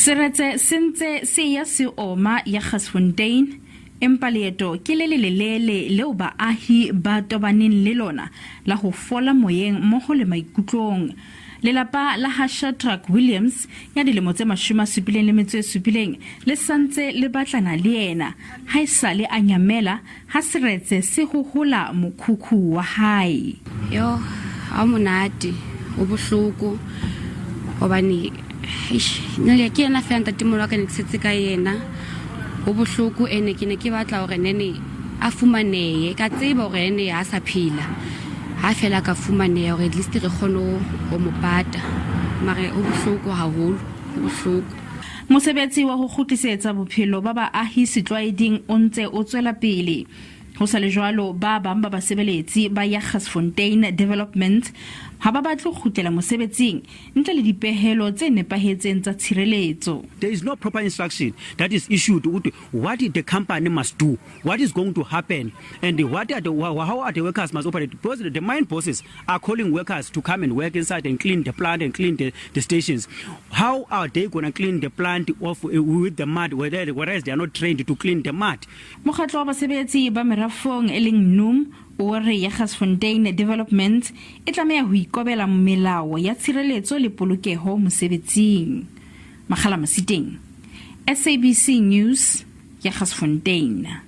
Seretse ntse se ya se oma Jagersfontein empa leeto ke le lelele leo baahi ba tobaneng le lona la ho fola moyeng mmoho le maikutlong. Lelapa la Shadrack Williams ya dilemo tse 77 le santse le batlana le yena ha esale a nyamela ha seretse se hohola mokhukhu wa hae. Yo ha monate o bohloko hobane nle ke ena fa ntatimolo ka ne setse ka yena o bohloko ene ke ne ke batla hore nene a fumaneye ka tseba hore ene ya sa phila ha fela ka fumaneya hore at least re kgone ho mopata mare o bohloko haholo o bohloko. Mosebetsi wa ho kgutlisetsa bophelo ba baahi setlwaeding o ntse o tswela pele. Ho sa le jwalo ba bang ba basebeletsi ba Jagersfontein Development ha ba batle go kgutlela mosebetsing ntle le dipehelo tse nepahetseng tsa tshireletso. There is no proper instruction that is issued what the company must do, what is going to happen, and how are the workers must operate. Because the mine bosses are calling workers to come and work inside and clean the plant and clean the stations. How are they going to clean the plant off with the mud, whereas they are not trained to clean the mud? Mokgatlo wa basebetsi ba merafong ileng o re Jagersfontein Development e tlameha ho ikobela melao ya tshireletso le polokeho mosebetsing. Makgala Masiteng, SABC News, Jagersfontein.